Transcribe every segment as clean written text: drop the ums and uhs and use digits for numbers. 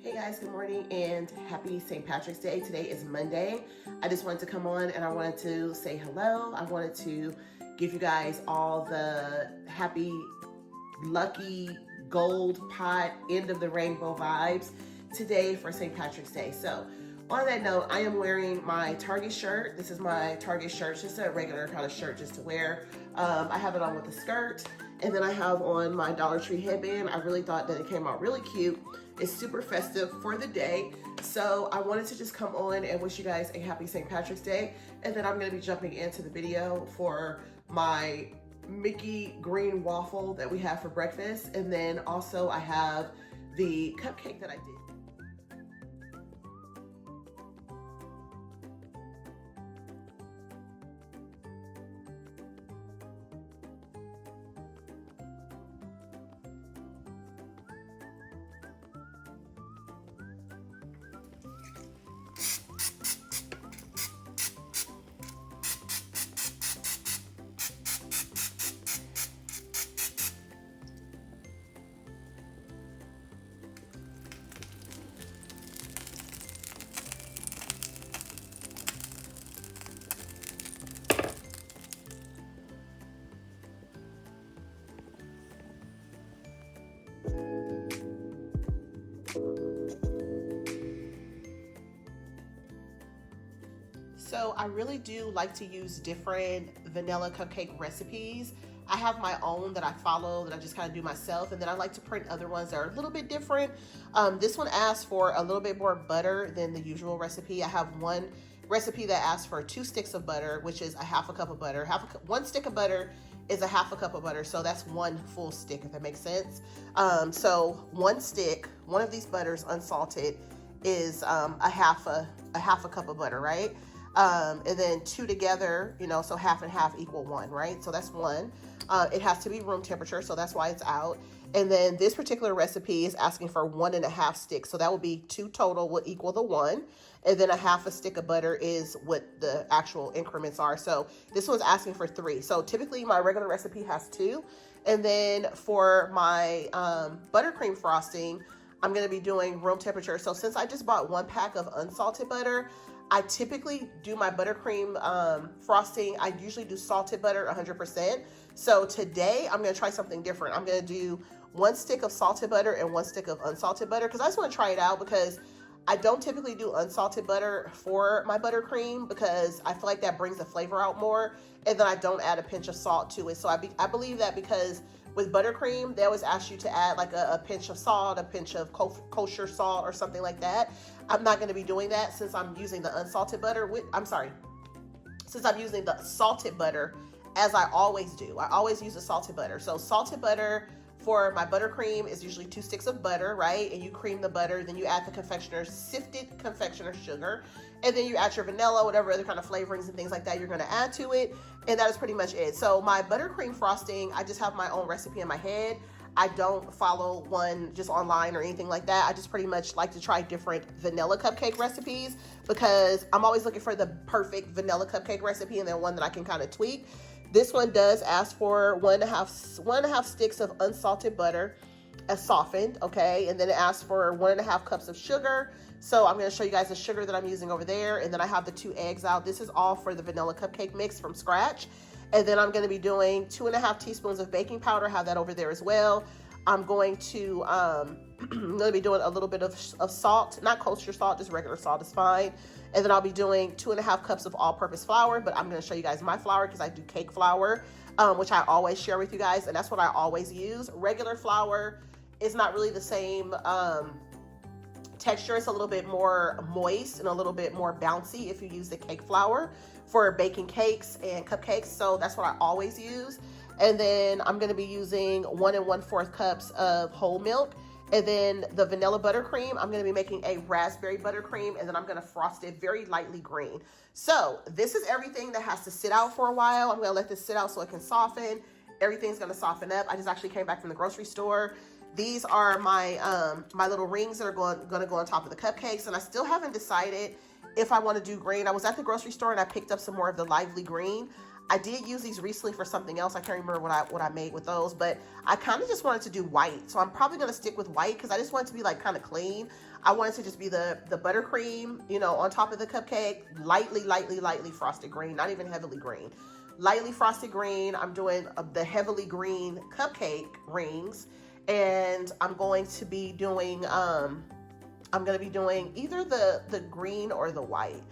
Hey guys, good morning and happy St. Patrick's Day. Today is Monday. I just wanted to come on and I wanted to say hello. I wanted to give you guys all the happy, lucky, gold pot, end of the rainbow vibes today for St. Patrick's Day. So on that note, I am wearing my Target shirt. This is my Target shirt, just a regular kind of shirt just to wear. I have it on with a skirt, and then I have on my Dollar Tree headband. I really thought that it came out really cute. It's super festive for the day. So I wanted to just come on and wish you guys a happy St. Patrick's Day. And then I'm gonna be jumping into the video for my Mickey green waffle that we have for breakfast. And then also I have the cupcake that I did. So I really do like to use different vanilla cupcake recipes. I have my own that I follow that I just kind of do myself, and then I like to print other ones that are a little bit different. This one asks for a little bit more butter than the usual recipe. I have one recipe that asks for 2 sticks of butter, which is a half a cup of butter. One stick of butter is a half a cup of butter, so that's 1 full stick, if that makes sense. So 1 stick, one of these butters unsalted, is a half a cup of butter, right? And then 2 together, you know, so half and half equal 1, right? So that's 1. It has to be room temperature, so that's why it's out. And then this particular recipe is asking for 1.5 sticks. So that would be 2 total will equal the 1. And then a half a stick of butter is what the actual increments are. So this one's asking for 3. So typically my regular recipe has 2. And then for my buttercream frosting, I'm going to be doing room temperature. So since I just bought 1 pack of unsalted butter, I typically do my buttercream frosting. I usually do salted butter 100%. So today I'm going to try something different. I'm going to do 1 stick of salted butter and 1 stick of unsalted butter because I just want to try it out, because I don't typically do unsalted butter for my buttercream because I feel like that brings the flavor out more, and then I don't add a pinch of salt to it. So I believe that because with buttercream, they always ask you to add like a pinch of salt, a pinch of kosher salt or something like that. I'm not going to be doing that since I'm using the unsalted butter. Since I'm using the salted butter, as I always do. I always use the salted butter. So salted butter for my buttercream is usually 2 sticks of butter, right? And you cream the butter, then you add the sifted confectioner sugar, and then you add your vanilla, whatever other kind of flavorings and things like that you're going to add to it. And that is pretty much it. So my buttercream frosting, I just have my own recipe in my head. I don't follow one just online or anything like that. I just pretty much like to try different vanilla cupcake recipes because I'm always looking for the perfect vanilla cupcake recipe and then one that I can kind of tweak. This one does ask for 1.5 sticks of unsalted butter as softened, okay? And then it asks for 1.5 cups of sugar. So I'm going to show you guys the sugar that I'm using over there. And then I have the 2 eggs out. This is all for the vanilla cupcake mix from scratch. And then I'm going to be doing 2.5 teaspoons of baking powder. I have that over there as well. I'm going to be doing a little bit of salt, not kosher salt, just regular salt is fine. And then I'll be doing 2.5 cups of all-purpose flour, but I'm going to show you guys my flour because I do cake flour, which I always share with you guys, and that's what I always use. Regular flour is not really the same texture. It's a little bit more moist and a little bit more bouncy if you use the cake flour for baking cakes and cupcakes. So that's what I always use. And then I'm going to be using 1 1/4 cups of whole milk. And then the vanilla buttercream, I'm going to be making a raspberry buttercream, and then I'm going to frost it very lightly green. So this is everything that has to sit out for a while. I'm going to let this sit out so it can soften. Everything's going to soften up. I just actually came back from the grocery store. These are my my little rings that are going to go on top of the cupcakes, and I still haven't decided if I want to do green. I was at the grocery store and I picked up some more of the lively green. I did use these recently for something else. I can't remember what I made with those, but I kind of just wanted to do white. So I'm probably going to stick with white because I just want it to be like kind of clean. I want it to just be the buttercream, you know, on top of the cupcake, lightly frosted green, not even heavily green. Lightly frosted green. I'm doing the heavily green cupcake rings, and I'm going to be doing either the green or the white.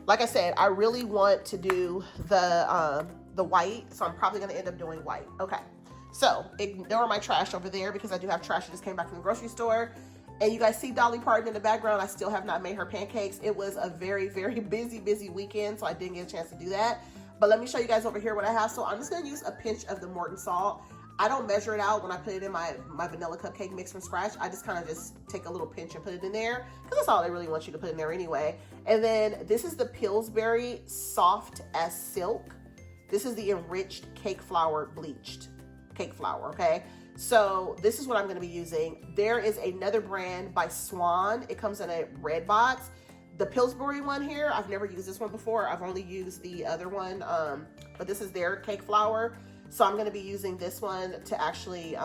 Like I said, I really want to do the white, so I'm probably going to end up doing white. Okay, so ignore my trash over there because I do have trash that just came back from the grocery store. And you guys see Dolly Parton in the background. I still have not made her pancakes. It was a very, very busy weekend, so I didn't get a chance to do that. But let me show you guys over here what I have. So I'm just going to use a pinch of the Morton salt. I don't measure it out when I put it in my vanilla cupcake mix from scratch. I just kind of just take a little pinch and put it in there because that's all they really want you to put in there anyway. And then this is the Pillsbury Soft as Silk. This is the enriched cake flour, bleached cake flour, okay? So this is what I'm going to be using. There is another brand by Swan. It comes in a red box. The Pillsbury one here, I've never used this one before. I've only used the other one, but this is their cake flour. So I'm going to be using this one to actually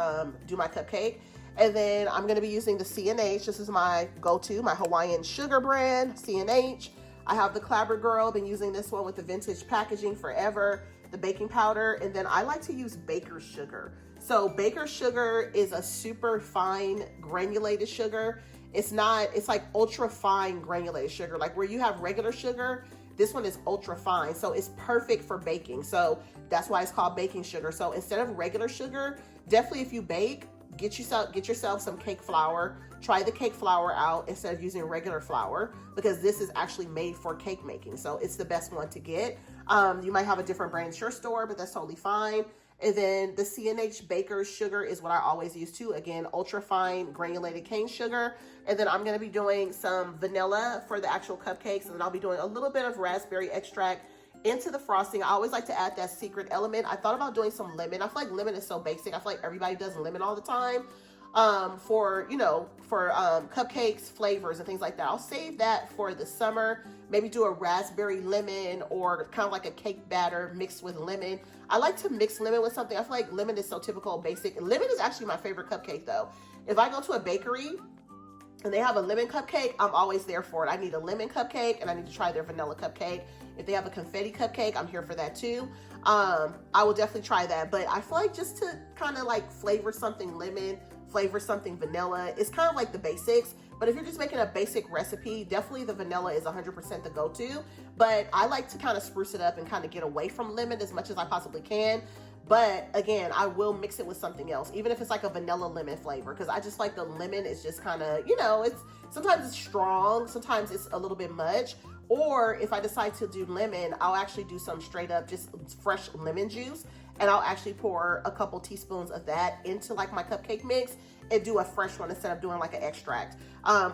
do my cupcake. And then I'm going to be using the C&H. This is my go-to, my Hawaiian sugar brand, C&H. I have the Clabber Girl. Been using this one with the vintage packaging forever. The baking powder. And then I like to use baker's sugar. So baker's sugar is a super fine granulated sugar. It's like ultra fine granulated sugar. Like where you have regular sugar, this one is ultra fine. So it's perfect for baking. So that's why it's called baking sugar. So instead of regular sugar, definitely if you bake, get yourself some cake flour. Try the cake flour out instead of using regular flour because this is actually made for cake making. So it's the best one to get. You might have a different brand at your store, but that's totally fine. And then the C&H Baker's sugar is what I always use too. Again, ultra fine granulated cane sugar. And then I'm going to be doing some vanilla for the actual cupcakes. And then I'll be doing a little bit of raspberry extract into the frosting. I always like to add that secret element. I thought about doing some lemon. I feel like lemon is so basic. I feel like everybody does lemon all the time. For cupcakes, flavors, and things like that. I'll save that for the summer. Maybe do a raspberry lemon or kind of like a cake batter mixed with lemon. I like to mix lemon with something. I feel like lemon is so typical, basic. Lemon is actually my favorite cupcake though. If I go to a bakery and they have a lemon cupcake, I'm always there for it. I need a lemon cupcake and I need to try their vanilla cupcake. If they have a confetti cupcake, I'm here for that too. I will definitely try that. But I feel like just to kind of like flavor something lemon, flavor something vanilla, it's kind of like the basics. But if you're just making a basic recipe, definitely the vanilla is 100% the go-to. But I like to kind of spruce it up and kind of get away from lemon as much as I possibly can. But again, I will mix it with something else, even if it's like a vanilla lemon flavor, because I just like the lemon is just kind of, sometimes it's strong, sometimes it's a little bit much. Or if I decide to do lemon, I'll actually do some straight up just fresh lemon juice. And I'll actually pour a couple teaspoons of that into like my cupcake mix and do a fresh one instead of doing like an extract.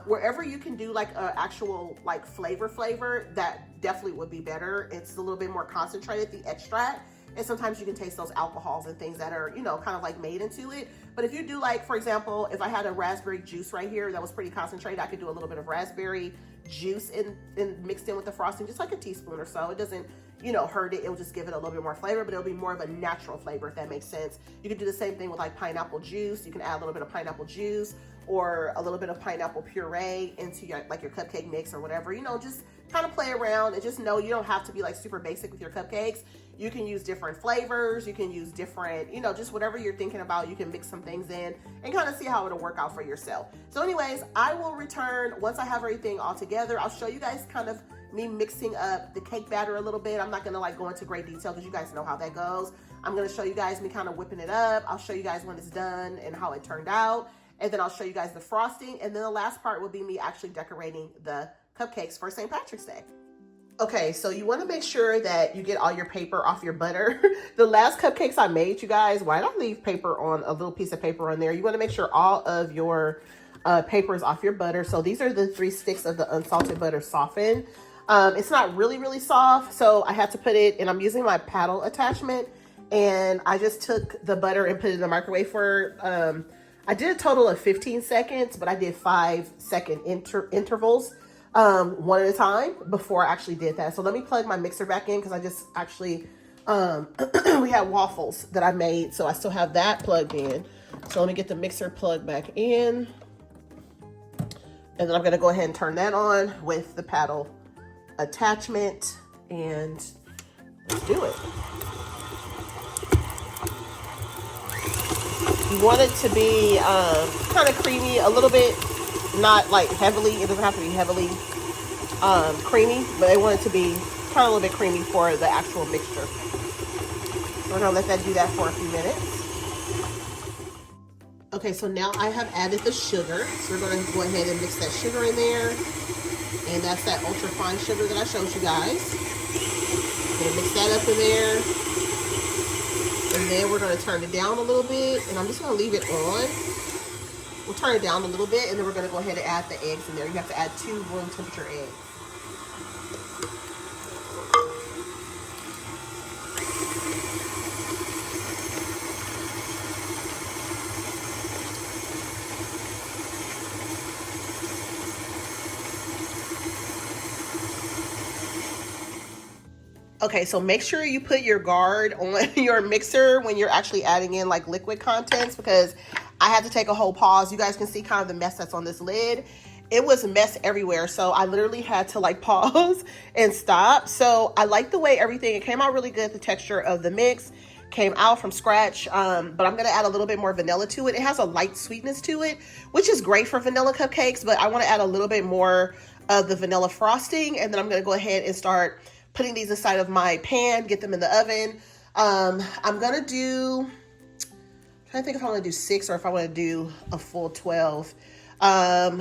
Wherever you can do like an actual like flavor, that definitely would be better. It's a little bit more concentrated, the extract. And sometimes you can taste those alcohols and things that are, kind of like made into it. But if you do like, for example, if I had a raspberry juice right here that was pretty concentrated, I could do a little bit of raspberry juice in mixed in with the frosting, just like a teaspoon or so. It doesn't, hurt it. It'll just give it a little bit more flavor, but it'll be more of a natural flavor, if that makes sense. You can do the same thing with like pineapple juice. You can add a little bit of pineapple juice or a little bit of pineapple puree into your cupcake mix or whatever, just kind of play around and just know you don't have to be like super basic with your cupcakes. You can use different flavors. You can use different, just whatever you're thinking about, you can mix some things in and kind of see how it'll work out for yourself. So anyways, I will return once I have everything all together. I'll show you guys kind of me mixing up the cake batter a little bit. I'm not going to like go into great detail because you guys know how that goes. I'm going to show you guys me kind of whipping it up. I'll show you guys when it's done and how it turned out. And then I'll show you guys the frosting. And then the last part will be me actually decorating the cupcakes for St. Patrick's Day. Okay, so you want to make sure that you get all your paper off your butter. The last cupcakes I made, you guys, why don't leave paper on a little piece of paper on there? You want to make sure all of your paper is off your butter. So these are the 3 sticks of the unsalted butter softened. It's not really soft, so I had to put it, and I'm using my paddle attachment, and I just took the butter and put it in the microwave for, I did a total of 15 seconds, but I did 5-second intervals. One at a time before I actually did that. So let me plug my mixer back in because I just actually We had waffles that I made, so I still have that plugged in. So let me get the mixer plugged back in. And then I'm gonna go ahead and turn that on with the paddle attachment, and let's do it. You want it to be kind of creamy, a little bit, not like heavily, it doesn't have to be heavily creamy, but I want it to be kind of a little bit creamy for the actual mixture. So we're gonna let that do that for a few minutes. Okay, so now I have added the sugar. So we're gonna go ahead and mix that sugar in there. And that's that ultra fine sugar that I showed you guys. Gonna mix that up in there. And then we're gonna turn it down a little bit, and I'm just gonna leave it on. We'll turn it down a little bit, and then we're gonna go ahead and add the eggs in there. You have to add 2 room temperature eggs. Okay, so make sure you put your guard on your mixer when you're actually adding in like liquid contents, because I had to take a whole pause. You guys can see kind of the mess that's on this lid. It was a mess everywhere, so I literally had to like pause and stop. So I like the way it came out really good. The texture of the mix came out from scratch, but I'm gonna add a little bit more vanilla to it. It has a light sweetness to it, which is great for vanilla cupcakes, but I want to add a little bit more of the vanilla frosting, and then I'm gonna go ahead and start putting these inside of my pan, get them in the oven. I'm gonna do, I'm trying to think if I want to do 6 or if I want to do a full 12. I'm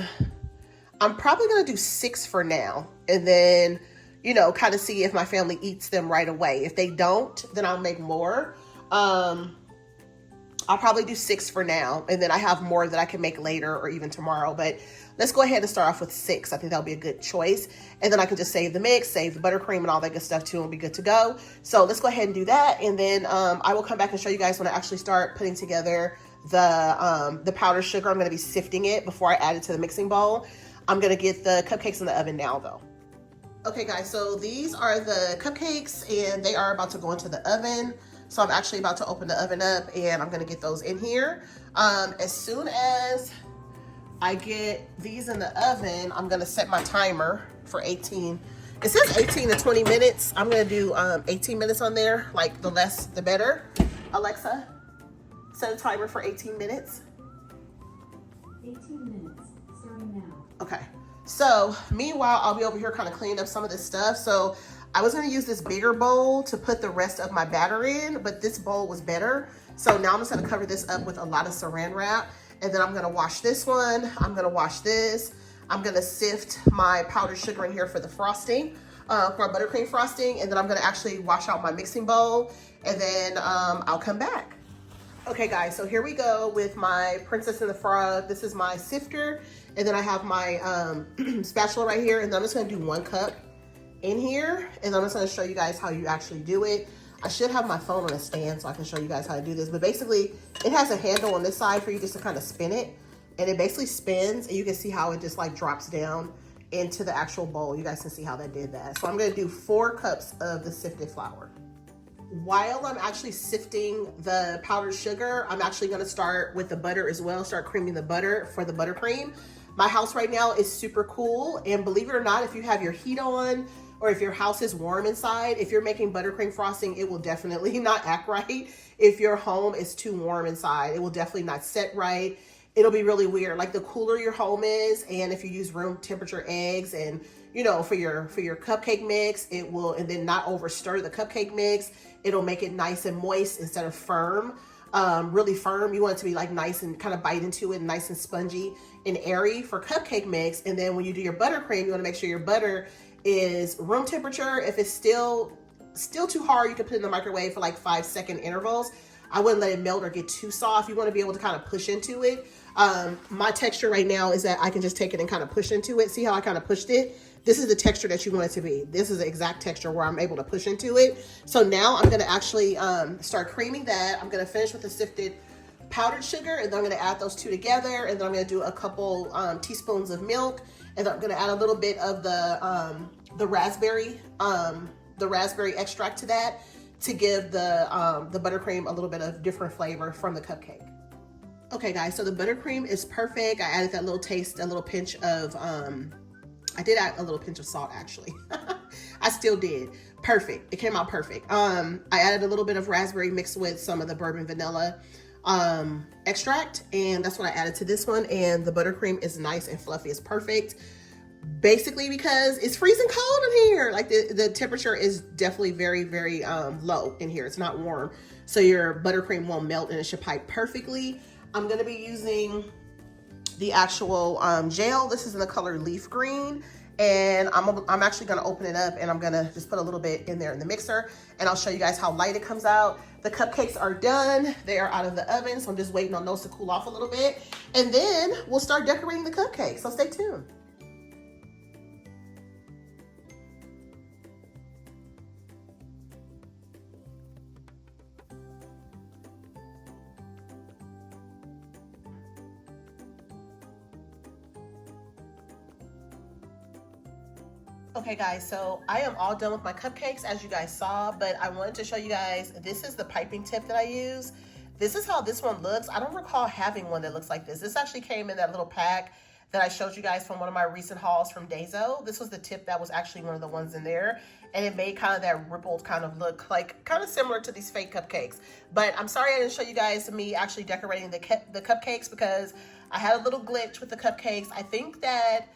probably gonna do 6 for now, and then, you know, kind of see if my family eats them right away. If they don't, then I'll make more. I'll probably do 6 for now, and then I have more that I can make later or even tomorrow, but let's go ahead and start off with 6. I think that'll be a good choice. And then I can just save the mix, save the buttercream and all that good stuff too, and we'll be good to go. So let's go ahead and do that. And then I will come back and show you guys when I actually start putting together the powdered sugar. I'm gonna be sifting it before I add it to the mixing bowl. I'm gonna get the cupcakes in the oven now though. Okay guys, so these are the cupcakes and they are about to go into the oven. So I'm actually about to open the oven up and I'm gonna get those in here. As soon as I get these in the oven, I'm gonna set my timer for 18. It says 18 to 20 minutes. I'm gonna do 18 minutes on there, like the less the better. Alexa, set a timer for 18 minutes. 18 minutes, starting now. Okay, so meanwhile, I'll be over here kind of cleaning up some of this stuff. So I was gonna use this bigger bowl to put the rest of my batter in, but this bowl was better. So now I'm just gonna cover this up with a lot of saran wrap. And then I'm gonna wash this one. I'm gonna wash this. I'm gonna sift my powdered sugar in here for the frosting, for my buttercream frosting. And then I'm gonna actually wash out my mixing bowl. And then I'll come back. Okay guys, so here we go with my Princess and the Frog. This is my sifter. And then I have my spatula right here. And then I'm just gonna do 1 cup in here. And I'm just gonna show you guys how you actually do it. I should have my phone on a stand so I can show you guys how to do this. But basically, it has a handle on this side for you just to kind of spin it. And it basically spins, and you can see how it just like drops down into the actual bowl. You guys can see how that did that. So I'm gonna do 4 cups of the sifted flour. While I'm actually sifting the powdered sugar, I'm actually gonna start with the butter as well, start creaming the butter for the buttercream. My house right now is super cool, and believe it or not, if you have your heat on, or if your house is warm inside, if you're making buttercream frosting, it will definitely not act right. If your home is too warm inside, it will definitely not set right. It'll be really weird. Like the cooler your home is, and if you use room temperature eggs and, you know, for your cupcake mix, it will, and then not over stir the cupcake mix, it'll make it nice and moist instead of firm, really firm. You want it to be like nice and kind of bite into it, nice and spongy and airy for cupcake mix. And then when you do your buttercream, you want to make sure your butter is room temperature. If it's still too hard, you can put it in the microwave for like 5-second intervals. I wouldn't let it melt or get too soft. You want to be able to kind of push into it. My texture right now is that I can just take it and kind of push into it. See how I kind of pushed it? This is the texture that you want it to be. This is the exact texture where I'm able to push into it. So now I'm going to actually start creaming that. I'm going to finish with the sifted powdered sugar, and then I'm going to add those 2 together, and then I'm going to do a couple teaspoons of milk, and then I'm going to add a little bit of the raspberry extract to that. to give the buttercream a little bit of different flavor from the cupcake. Okay guys, so the buttercream is perfect. I added that little taste, a little pinch of, I did add a little pinch of salt actually. I still did. Perfect. It came out perfect. I added a little bit of raspberry mixed with some of the bourbon vanilla extract, and that's what I added to this one. And the buttercream is nice and fluffy. It's perfect. Basically because it's freezing cold in here. Like the temperature is definitely very, very low in here. It's not warm. So your buttercream won't melt and it should pipe perfectly. I'm going to be using the actual gel. This is in the color leaf green. And I'm actually going to open it up and I'm going to just put a little bit in there in the mixer. And I'll show you guys how light it comes out. The cupcakes are done. They are out of the oven. So I'm just waiting on those to cool off a little bit. And then we'll start decorating the cupcakes. So stay tuned. Okay guys, so I am all done with my cupcakes as you guys saw, but I wanted to show you guys, this is the piping tip that I use. This is how this one looks. I don't recall having one that looks like this. This actually came in that little pack that I showed you guys from one of my recent hauls from Daiso. This was the tip that was actually one of the ones in there, and it made kind of that rippled kind of look, like kind of similar to these fake cupcakes. But I'm sorry I didn't show you guys me actually decorating the cupcakes because I had a little glitch with the cupcakes. I think that,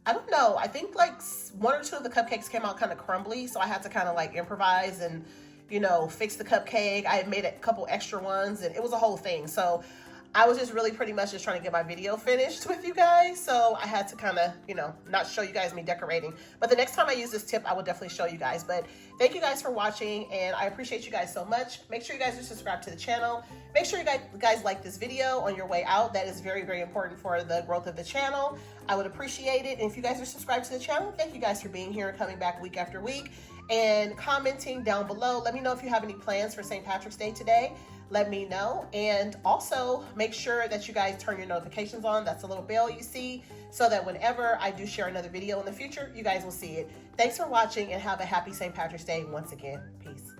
I don't know, I think like 1 or 2 of the cupcakes came out kind of crumbly, so I had to kind of like improvise and, you know, fix the cupcake. I had made a couple extra ones and it was a whole thing. So I was just really pretty much just trying to get my video finished with you guys. So I had to kind of, you know, not show you guys me decorating. But the next time I use this tip, I will definitely show you guys. But thank you guys for watching, and I appreciate you guys so much. Make sure you guys are subscribed to the channel. Make sure you guys like this video on your way out. That is very, very important for the growth of the channel. I would appreciate it. And if you guys are subscribed to the channel, thank you guys for being here and coming back week after week and commenting down below. Let me know if you have any plans for St. Patrick's Day today. Let me know. And also make sure that you guys turn your notifications on. That's a little bell you see, so that whenever I do share another video in the future, you guys will see it. Thanks for watching and have a happy St. Patrick's Day once again. Peace.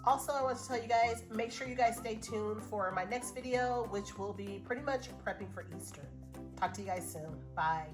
Also, I want to tell you guys, make sure you guys stay tuned for my next video, which will be pretty much prepping for Easter. Talk to you guys soon. Bye.